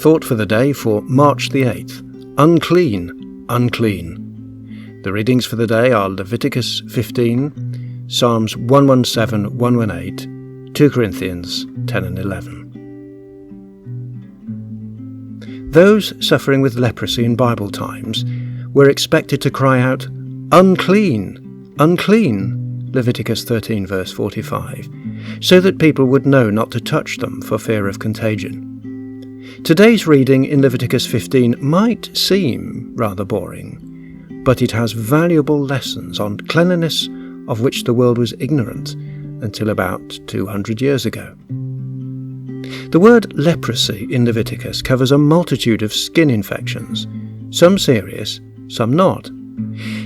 thought for the day for March the 8th. Unclean, unclean. The readings for the day are Leviticus 15, Psalms 117, 118, 2 Corinthians 10 and 11. Those suffering with leprosy in Bible times were expected to cry out, "Unclean, unclean," Leviticus 13 verse 45, so that people would know not to touch them for fear of contagion. Today's reading in Leviticus 15 might seem rather boring, but it has valuable lessons on cleanliness of which the world was ignorant until about 200 years ago. The word leprosy in Leviticus covers a multitude of skin infections, some serious, some not.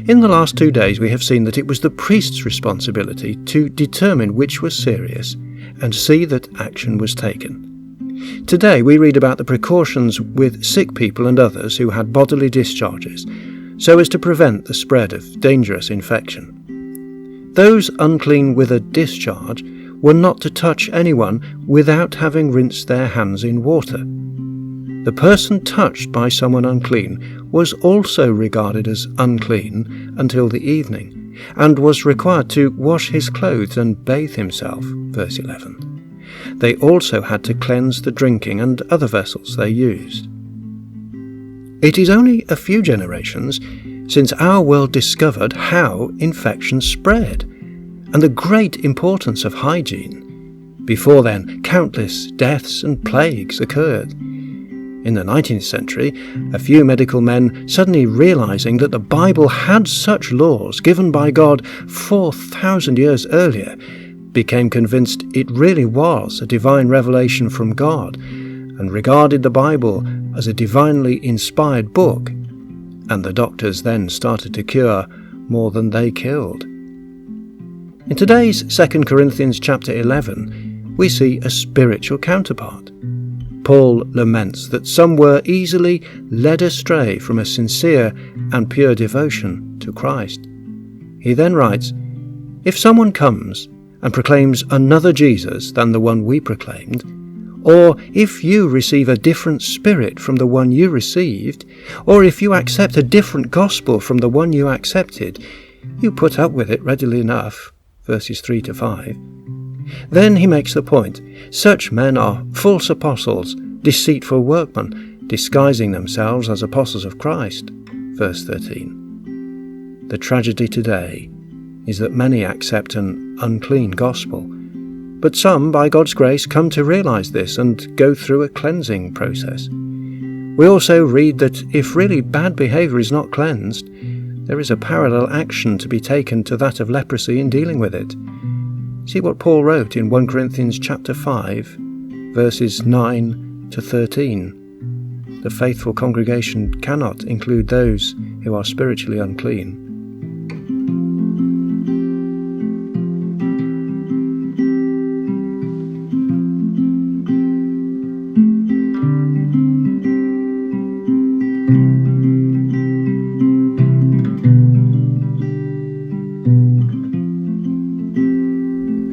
In the last 2 days we have seen that it was the priest's responsibility to determine which was serious and see that action was taken. Today we read about the precautions with sick people and others who had bodily discharges, so as to prevent the spread of dangerous infection. Those unclean with a discharge were not to touch anyone without having rinsed their hands in water. The person touched by someone unclean was also regarded as unclean until the evening, and was required to wash his clothes and bathe himself, verse 11. They also had to cleanse the drinking and other vessels they used. It is only a few generations since our world discovered how infection spread, and the great importance of hygiene. Before then, countless deaths and plagues occurred. In the 19th century, a few medical men, suddenly realizing that the Bible had such laws given by God 4,000 years earlier, became convinced it really was a divine revelation from God, and regarded the Bible as a divinely inspired book, and the doctors then started to cure more than they killed. In today's 2 Corinthians chapter 11, we see a spiritual counterpart. Paul laments that some were easily led astray from a sincere and pure devotion to Christ. He then writes, "If someone comes and proclaims another Jesus than the one we proclaimed, or if you receive a different spirit from the one you received, or if you accept a different gospel from the one you accepted, you put up with it readily enough," verses 3 to 5. Then he makes the point, such men are false apostles, deceitful workmen, disguising themselves as apostles of Christ, verse 13. The tragedy today is that many accept an unclean gospel, but some, by God's grace, come to realize this and go through a cleansing process. We also read that if really bad behavior is not cleansed, there is a parallel action to be taken to that of leprosy in dealing with it. See what Paul wrote in 1 Corinthians chapter 5, verses 9 to 13. The faithful congregation cannot include those who are spiritually unclean.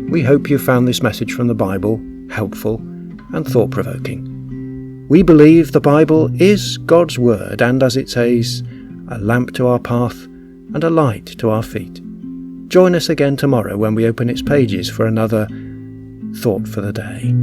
We hope you found this message from the Bible helpful and thought-provoking. We believe the Bible is God's Word and, as it says, a lamp to our path and a light to our feet. Join us again tomorrow when we open its pages for another Thought for the Day.